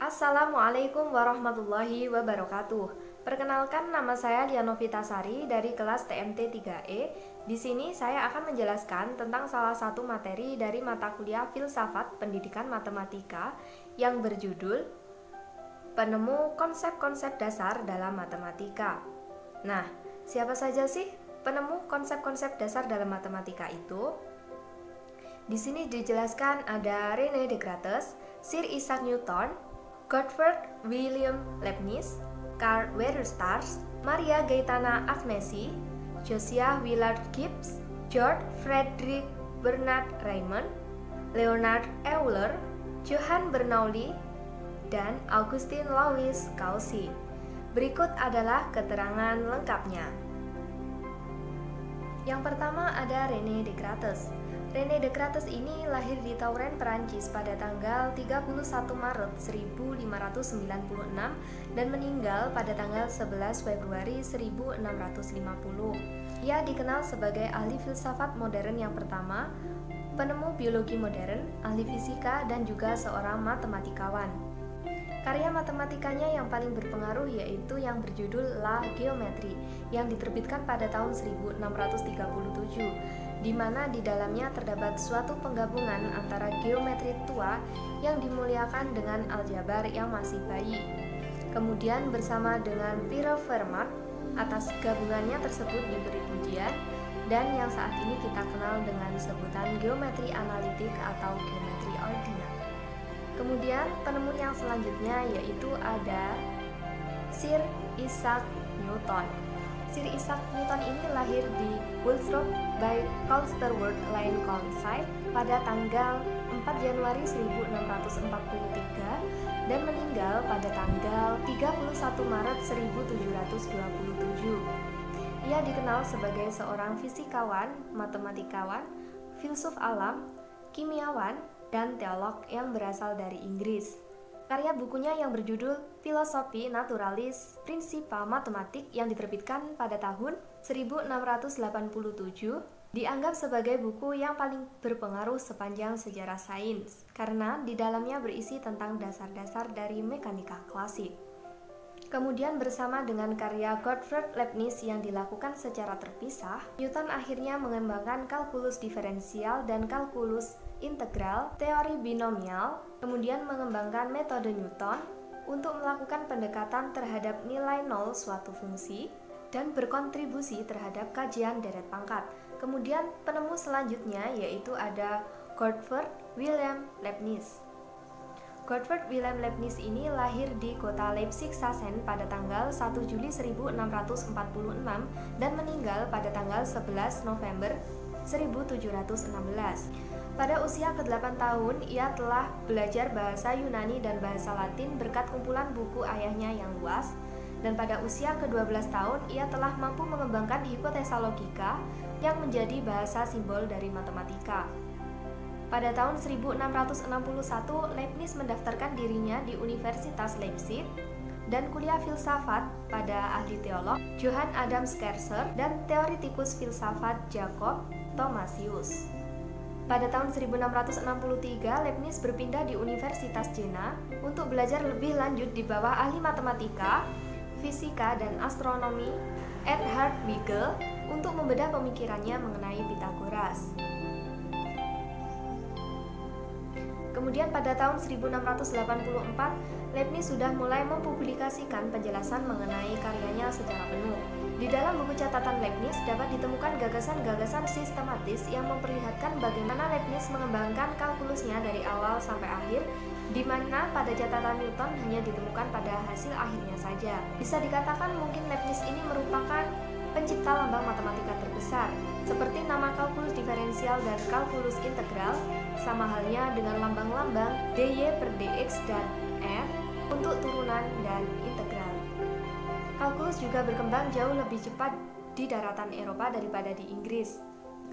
Assalamualaikum warahmatullahi wabarakatuh. Perkenalkan, nama saya Lianovita Sari dari kelas TMT 3E. Di sini saya akan menjelaskan tentang salah satu materi dari mata kuliah Filsafat Pendidikan Matematika yang berjudul Penemu Konsep-konsep Dasar dalam Matematika. Nah, siapa saja sih penemu konsep-konsep dasar dalam matematika itu? Di sini dijelaskan ada René Descartes, Sir Isaac Newton, Gottfried Wilhelm Leibniz, Carl Weierstrass, Maria Gaetana Agnesi, Josiah Willard Gibbs, George Frederick Bernard Raymond, Leonard Euler, Johann Bernoulli, dan Augustin Louis Cauchy. Berikut adalah keterangan lengkapnya. Yang pertama ada René Descartes. René Descartes ini lahir di Touraine, Perancis pada tanggal 31 Maret 1596 dan meninggal pada tanggal 11 Februari 1650. Ia dikenal sebagai ahli filsafat modern yang pertama, penemu biologi modern, ahli fisika, dan juga seorang matematikawan. Karya matematikanya yang paling berpengaruh yaitu yang berjudul La Géométrie yang diterbitkan pada tahun 1637, di mana di dalamnya terdapat suatu penggabungan antara geometri tua yang dimuliakan dengan aljabar yang masih bayi. Kemudian bersama dengan Pierre Fermat, atas gabungannya tersebut diberi pujian, dan yang saat ini kita kenal dengan sebutan geometri analitik atau geometri ordinat. Kemudian penemu yang selanjutnya yaitu ada Sir Isaac Newton. Sir Isaac Newton ini lahir di Woolsthorpe by Colsterworth, Lincolnshire pada tanggal 4 Januari 1643 dan meninggal pada tanggal 31 Maret 1727. Ia dikenal sebagai seorang fisikawan, matematikawan, filsuf alam, kimiawan, dan teolog yang berasal dari Inggris. Karya bukunya yang berjudul Philosophiae Naturalis Principia Mathematica yang diterbitkan pada tahun 1687 dianggap sebagai buku yang paling berpengaruh sepanjang sejarah sains karena di dalamnya berisi tentang dasar-dasar dari mekanika klasik. Kemudian bersama dengan karya Gottfried Leibniz yang dilakukan secara terpisah, Newton akhirnya mengembangkan kalkulus diferensial dan kalkulus integral, teori binomial, kemudian mengembangkan metode Newton untuk melakukan pendekatan terhadap nilai nol suatu fungsi dan berkontribusi terhadap kajian deret pangkat. Kemudian penemu selanjutnya yaitu ada Gottfried Wilhelm Leibniz. Gottfried Wilhelm Leibniz ini lahir di kota Leipzig, Sassen pada tanggal 1 Juli 1646 dan meninggal pada tanggal 11 November 1716. Pada usia ke-8 tahun, ia telah belajar bahasa Yunani dan bahasa Latin berkat kumpulan buku ayahnya yang luas, dan pada usia ke-12 tahun, ia telah mampu mengembangkan hipotesa logika yang menjadi bahasa simbol dari matematika. Pada tahun 1661, Leibniz mendaftarkan dirinya di Universitas Leipzig dan kuliah filsafat pada ahli teolog Johann Adam Scherzer dan teoritikus filsafat Jacob Thomasius. Pada tahun 1663, Leibniz berpindah di Universitas Jena untuk belajar lebih lanjut di bawah ahli matematika, fisika, dan astronomi Edhard Beagle untuk membedah pemikirannya mengenai Pythagoras. Kemudian pada tahun 1684, Leibniz sudah mulai mempublikasikan penjelasan mengenai karyanya secara penuh. Di dalam buku catatan Leibniz dapat ditemukan gagasan-gagasan sistematis yang memperlihatkan bagaimana Leibniz mengembangkan kalkulusnya dari awal sampai akhir, di mana pada catatan Newton hanya ditemukan pada hasil akhirnya saja. Bisa dikatakan mungkin Leibniz ini merupakan pencipta lambang matematika terbesar, seperti nama kalkulus diferensial dan kalkulus integral, sama halnya dengan lambang-lambang dy per dx dan f untuk turunan dan integral. Kalkulus juga berkembang jauh lebih cepat di daratan Eropa daripada di Inggris,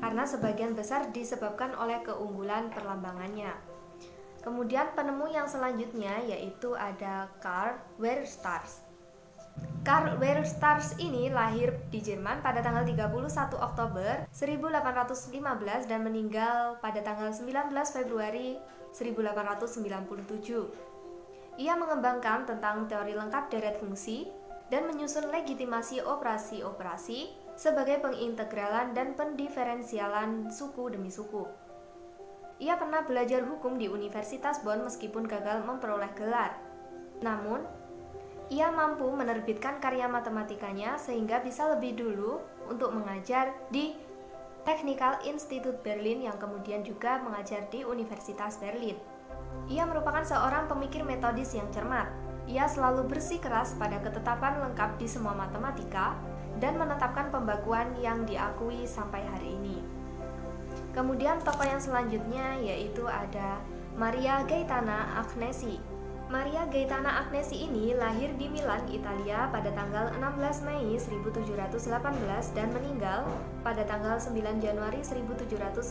karena sebagian besar disebabkan oleh keunggulan perlambangannya. Kemudian penemu yang selanjutnya yaitu ada Carl Weierstrass. Carl Weierstrass ini lahir di Jerman pada tanggal 31 Oktober 1815 dan meninggal pada tanggal 19 Februari 1897. Ia mengembangkan tentang teori lengkap deret fungsi dan menyusun legitimasi operasi-operasi sebagai pengintegralan dan pendiferensialan suku demi suku. Ia pernah belajar hukum di Universitas Bonn meskipun gagal memperoleh gelar. Namun, ia mampu menerbitkan karya matematikanya sehingga bisa lebih dulu untuk mengajar di Technical Institute Berlin yang kemudian juga mengajar di Universitas Berlin. Ia merupakan seorang pemikir metodis yang cermat. Ia selalu bersikeras pada ketetapan lengkap di semua matematika dan menetapkan pembakuan yang diakui sampai hari ini. Kemudian tokoh yang selanjutnya yaitu ada Maria Gaetana Agnesi. Maria Gaetana Agnesi ini lahir di Milan, Italia pada tanggal 16 Mei 1718 dan meninggal pada tanggal 9 Januari 1799.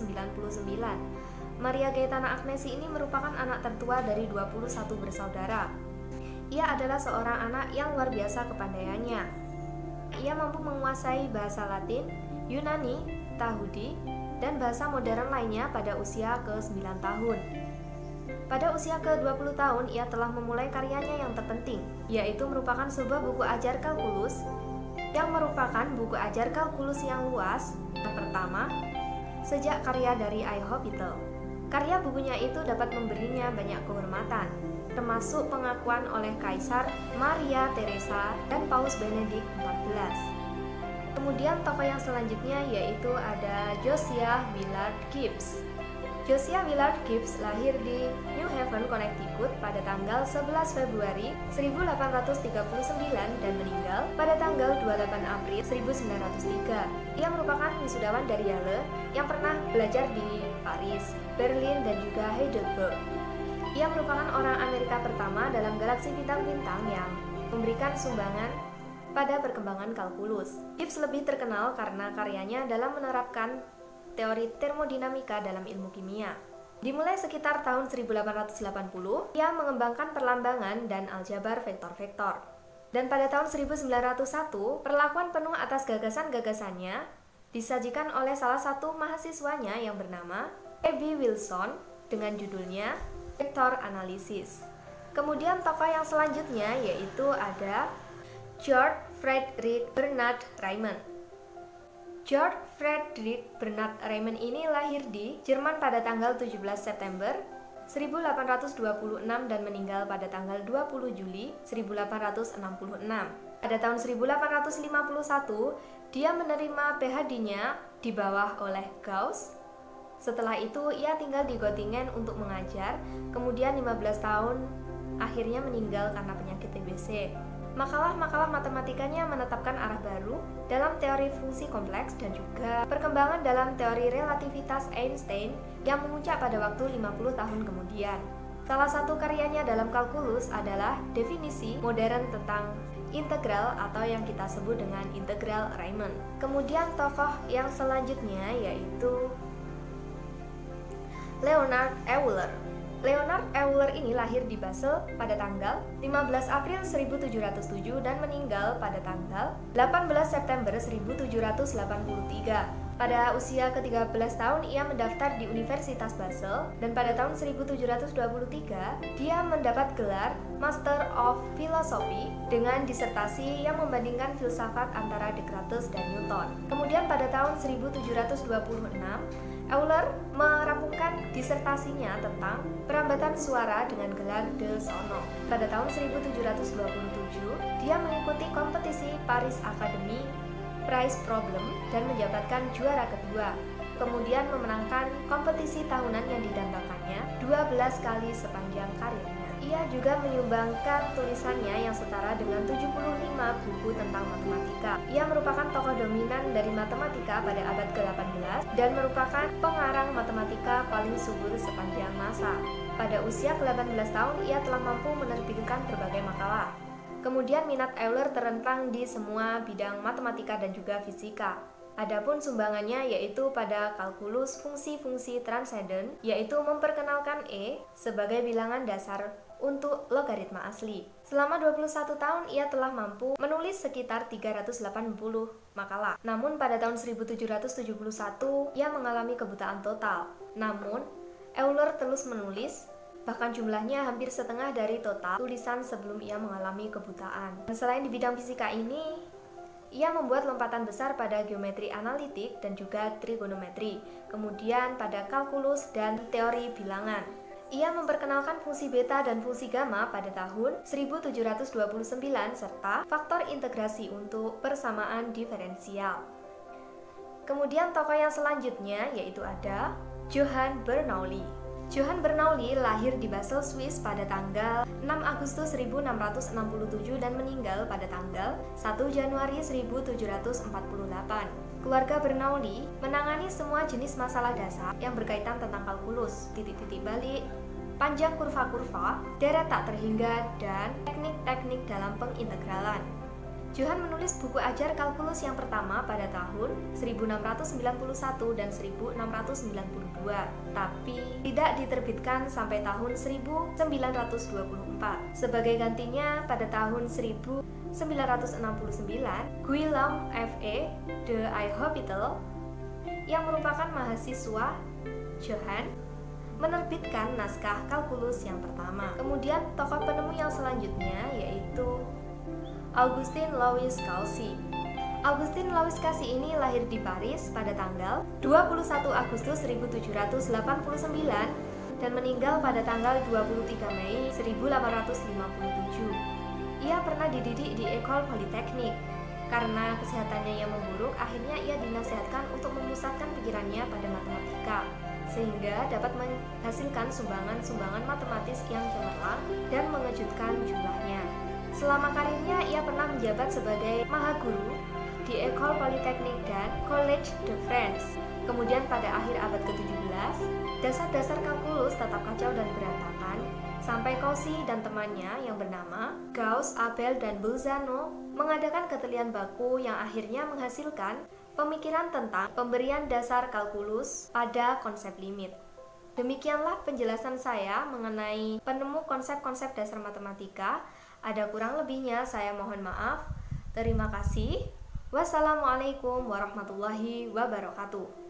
Maria Gaetana Agnesi ini merupakan anak tertua dari 21 bersaudara. Ia adalah seorang anak yang luar biasa kepandaiannya. Ia mampu menguasai bahasa Latin, Yunani, Yahudi, dan bahasa modern lainnya pada usia ke-9 tahun. Pada usia ke-20 tahun, ia telah memulai karyanya yang terpenting, yaitu merupakan sebuah buku ajar kalkulus yang merupakan buku ajar kalkulus yang luas yang pertama sejak karya dari Aristotle. Karya bukunya itu dapat memberinya banyak kehormatan, termasuk pengakuan oleh Kaisar Maria Theresa dan Paus Benedict XIV. Kemudian tokoh yang selanjutnya yaitu ada Josiah Willard Gibbs. Josiah Willard Gibbs lahir di New Haven, Connecticut pada tanggal 11 Februari 1839 dan meninggal pada tanggal 28 April 1903. Ia merupakan wisudawan dari Yale yang pernah belajar di Paris, Berlin, dan juga Heidelberg. Ia merupakan orang Amerika pertama dalam galaksi bintang-bintang yang memberikan sumbangan pada perkembangan kalkulus. Gibbs lebih terkenal karena karyanya dalam menerapkan teori termodinamika dalam ilmu kimia. Dimulai sekitar tahun 1880, ia mengembangkan perlambangan dan aljabar vektor-vektor. Dan pada tahun 1901, perlakuan penuh atas gagasan-gagasannya disajikan oleh salah satu mahasiswanya yang bernama E.B. Wilson dengan judulnya Vector Analysis. Kemudian tokoh yang selanjutnya yaitu ada George Friedrich Bernard Riemann. George Friedrich Bernard Riemann ini lahir di Jerman pada tanggal 17 September 1826 dan meninggal pada tanggal 20 Juli 1866. Pada tahun 1851, dia menerima PhD-nya di bawah oleh Gauss. Setelah itu, ia tinggal di Göttingen untuk mengajar, kemudian 15 tahun akhirnya meninggal karena penyakit TBC. Makalah-makalah matematikanya menetapkan arah baru dalam teori fungsi kompleks dan juga perkembangan dalam teori relativitas Einstein yang memuncak pada waktu 50 tahun kemudian. Salah satu karyanya dalam kalkulus adalah definisi modern tentang integral atau yang kita sebut dengan integral Riemann. Kemudian tokoh yang selanjutnya yaitu Leonhard Euler. Leonhard Euler ini lahir di Basel pada tanggal 15 April 1707 dan meninggal pada tanggal 18 September 1783. Pada usia ke-13 tahun ia mendaftar di Universitas Basel dan pada tahun 1723 dia mendapat gelar Master of Philosophy dengan disertasi yang membandingkan filsafat antara Descartes dan Newton. Kemudian pada tahun 1726 Euler merampungkan disertasinya tentang perambatan suara dengan gelar De Sono. Pada tahun 1727, dia mengikuti kompetisi Paris Academy Prize Problem dan menjabatkan juara kedua. Kemudian memenangkan kompetisi tahunan yang didambakannya 12 kali sepanjang karirnya. Ia juga menyumbangkan tulisannya yang setara dengan 75 buku tentang matematika. Ia merupakan tokoh dominan dari matematika pada abad ke-18 dan merupakan pengarang matematika paling subur sepanjang masa. Pada usia ke-18 tahun, ia telah mampu menerbitkan berbagai makalah. Kemudian minat Euler terentang di semua bidang matematika dan juga fisika. Adapun sumbangannya yaitu pada kalkulus fungsi-fungsi transenden, yaitu memperkenalkan E sebagai bilangan dasar untuk logaritma asli. Selama 21 tahun ia telah mampu menulis sekitar 380 makalah. Namun pada tahun 1771 ia mengalami kebutaan total. Namun Euler terus menulis Bahkan jumlahnya hampir setengah dari total tulisan sebelum ia mengalami kebutaan. Dan selain di bidang fisika ini, ia membuat lompatan besar pada geometri analitik dan juga trigonometri, kemudian pada kalkulus dan teori bilangan. Ia memperkenalkan fungsi beta dan fungsi gamma pada tahun 1729 serta faktor integrasi untuk persamaan diferensial. Kemudian tokoh yang selanjutnya yaitu ada Johann Bernoulli. Johann Bernoulli lahir di Basel, Swiss pada tanggal 6 Agustus 1667 dan meninggal pada tanggal 1 Januari 1748. Keluarga Bernoulli menangani semua jenis masalah dasar yang berkaitan tentang kalkulus, titik-titik balik, panjang kurva-kurva, deret tak terhingga, dan teknik-teknik dalam pengintegralan. Johann menulis buku ajar kalkulus yang pertama pada tahun 1691 dan 1692, tapi tidak diterbitkan sampai tahun 1924. Sebagai gantinya, pada tahun 1969, Guillaume F.A. de L'Hopital yang merupakan mahasiswa Johann menerbitkan naskah kalkulus yang pertama. Kemudian tokoh penemu yang selanjutnya yaitu Augustin Louis Cauchy. Augustin Louis Cauchy ini lahir di Paris pada tanggal 21 Agustus 1789 dan meninggal pada tanggal 23 Mei 1857. Ia pernah dididik di École Polytechnique. Karena kesehatannya yang memburuk, akhirnya ia dinasihatkan untuk memusatkan pikirannya pada matematika, sehingga dapat menghasilkan sumbangan-sumbangan matematis yang cemerlang dan mengejutkan jumlahnya. Selama karirnya, ia pernah menjabat sebagai mahaguru di École Polytechnique dan Collège de France. Kemudian pada akhir abad ke-17, dasar-dasar kalkulus tetap kacau dan berantakan, sampai Cauchy dan temannya yang bernama Gauss, Abel, dan Bolzano mengadakan ketelian baku yang akhirnya menghasilkan pemikiran tentang pemberian dasar kalkulus pada konsep limit. Demikianlah penjelasan saya mengenai penemu konsep-konsep dasar matematika. Ada kurang lebihnya saya mohon maaf. Terima kasih. Wassalamualaikum warahmatullahi wabarakatuh.